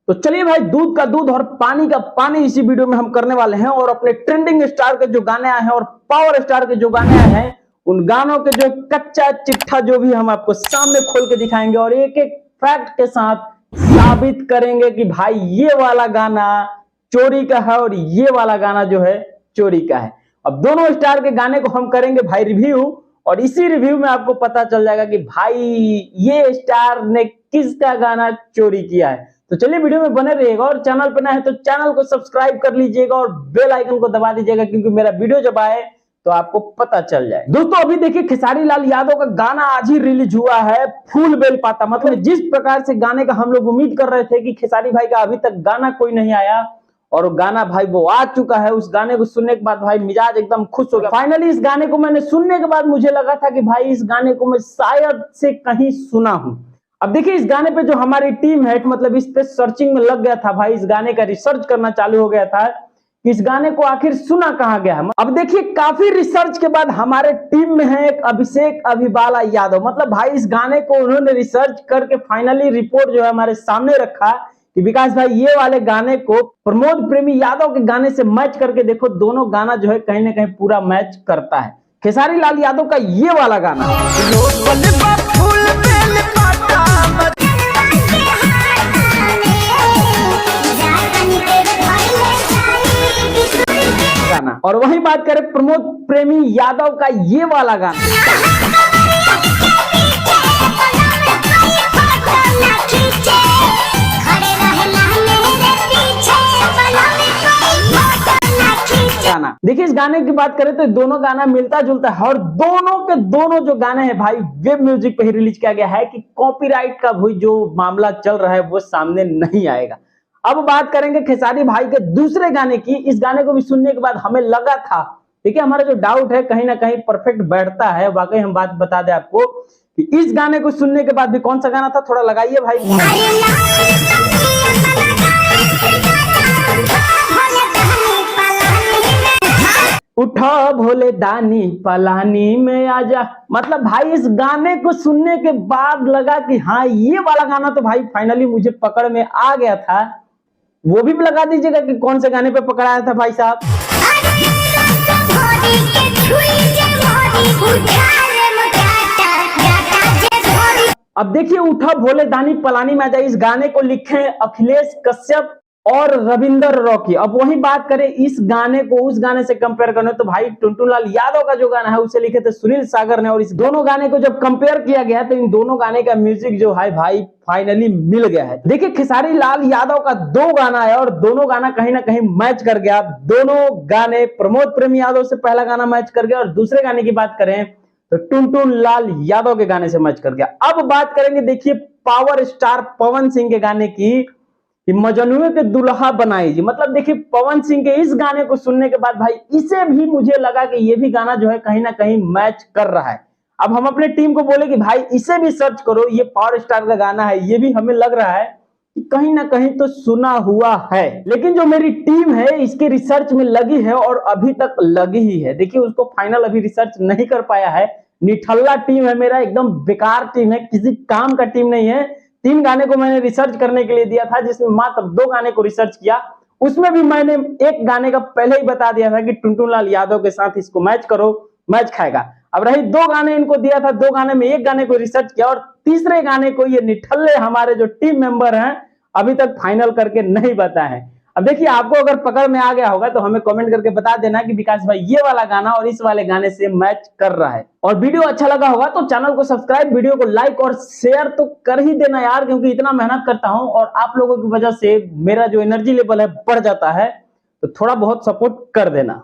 तो चलिए भाई, दूध का दूध और पानी का पानी इसी वीडियो में हम करने वाले हैं। और अपने ट्रेंडिंग स्टार के जो गाने आए हैं और पावर स्टार के जो गाने आए हैं, उन गानों के जो कच्चा चिट्ठा जो भी हम आपको सामने खोल के दिखाएंगे और एक एक फैक्ट के साथ साबित करेंगे कि भाई ये वाला गाना चोरी का है और ये वाला गाना जो है चोरी का है। अब दोनों स्टार के गाने को हम करेंगे भाई रिव्यू, और इसी रिव्यू में आपको पता चल जाएगा कि भाई ये स्टार ने किसका गाना चोरी किया है। तो चलिए वीडियो में बने रहिएगा, और चैनल पर नए हैं तो चैनल को सब्सक्राइब कर लीजिएगा और बेल आइकन को दबा दीजिएगा, क्योंकि मेरा वीडियो जब आए तो आपको पता चल जाए। दोस्तों अभी देखिए, खेसारी लाल यादव का गाना आज ही रिलीज हुआ है, फूल बेल पाता। मतलब जिस प्रकार से गाने का हम लोग उम्मीद कर रहे थे कि खेसारी भाई का अभी तक गाना कोई नहीं आया, और गाना भाई वो आ चुका है। उस गाने को सुनने के बाद भाई मिजाज एकदम खुश हो गया। फाइनली इस गाने को मैंने सुनने के बाद मुझे लगा था कि भाई इस गाने को मैं शायद से कहीं सुना हूं। अब देखिए, इस गाने पे जो हमारी टीम है, मतलब इस पे सर्चिंग में लग गया था भाई, इस गाने का रिसर्च करना चालू हो गया था कि इस गाने को आखिर सुना कहां गया है। अब देखिए, काफी रिसर्च के बाद हमारे टीम में है एक अभिषेक अभिबाला यादव। मतलब भाई इस गाने को उन्होंने रिसर्च करके फाइनली रिपोर्ट जो है हमारे सामने रखा कि विकास भाई ये वाले गाने को प्रमोद प्रेमी यादव के गाने से मैच करके देखो, दोनों गाना जो है कहीं ना कहीं पूरा मैच करता है। खेसारी लाल यादव का ये वाला गाना और वहीं बात करें प्रमोद प्रेमी यादव का ये वाला गाना, देखिए इस गाने की बात करें तो दोनों गाना मिलता जुलता है, और दोनों के दोनों जो गाने हैं भाई वेब म्यूजिक पे ही रिलीज किया गया है कि कॉपीराइट का भी जो मामला चल रहा है वो सामने नहीं आएगा। अब बात करेंगे खेसारी भाई के दूसरे गाने की। इस गाने को भी सुनने के बाद हमें लगा था, देखिए हमारा जो डाउट है कहीं ना कहीं परफेक्ट बैठता है। वाकई हम बात बता दें आपको कि इस गाने को सुनने के बाद भी, कौन सा गाना था थोड़ा लगाइए भाई, उठा भोले दानी पलानी में आजा। मतलब भाई इस गाने को सुनने के बाद लगा कि हाँ ये वाला गाना तो भाई फाइनली मुझे पकड़ में आ गया था। वो भी लगा दीजिएगा कि कौन से गाने पे पकड़ाया था भाई साहब। अब देखिए, उठा भोले दानी पलानी में आजा, इस गाने को लिखे अखिलेश कश्यप और रविंदर रॉकी। अब वही बात करें इस गाने को उस गाने से कंपेयर करने तो भाई टुनटुन लाल यादव का जो गाना है उसे लिखे थे सुनील सागर ने। और इस दोनों गाने को जब कंपेयर किया गया तो इन दोनों गाने का म्यूजिक जो है भाई फाइनली मिल गया है। देखिए खेसारी लाल यादव का दो गाना है और दोनों गाना कहीं ना कहीं मैच कर गया। दोनों गाने प्रमोद प्रेमी यादव से पहला गाना मैच कर गया, और दूसरे गाने की बात करें तो टुनटुन लाल यादव के गाने से मैच कर गया। अब बात करेंगे देखिए पावर स्टार पवन सिंह के गाने की कि मजनुए के दुल्हा बनाई जी। मतलब देखिए पवन सिंह के इस गाने को सुनने के बाद भाई इसे भी मुझे लगा कि ये भी गाना जो है कहीं ना कहीं मैच कर रहा है। अब हम अपने टीम को बोले कि भाई इसे भी सर्च करो, ये पावर स्टार का गाना है, ये भी हमें लग रहा है कि कहीं ना कहीं तो सुना हुआ है। लेकिन जो मेरी टीम है इसके रिसर्च में लगी है और अभी तक लगी ही है। देखिए उसको फाइनल अभी रिसर्च नहीं कर पाया है। निठल्ला टीम है मेरा, एकदम बेकार टीम है, किसी काम का टीम नहीं है। 3 गाने को मैंने रिसर्च करने के लिए दिया था, जिसमें मात्र 2 गाने को रिसर्च किया। उसमें भी मैंने एक गाने का पहले ही बता दिया था कि टुनटुन लाल यादव के साथ इसको मैच करो, मैच खाएगा। अब रही 2 गाने इनको दिया था, 2 गाने में 1 गाने को रिसर्च किया, और तीसरे गाने को ये निठल्ले हमारे जो टीम मेंबर हैं अभी तक फाइनल करके नहीं बताए हैं। अब देखिए आपको अगर पकड़ में आ गया होगा तो हमें कमेंट करके बता देना कि विकास भाई ये वाला गाना और इस वाले गाने से मैच कर रहा है। और वीडियो अच्छा लगा होगा तो चैनल को सब्सक्राइब, वीडियो को लाइक और शेयर तो कर ही देना यार, क्योंकि इतना मेहनत करता हूं और आप लोगों की वजह से मेरा जो एनर्जी लेवल है बढ़ जाता है, तो थोड़ा बहुत सपोर्ट कर देना।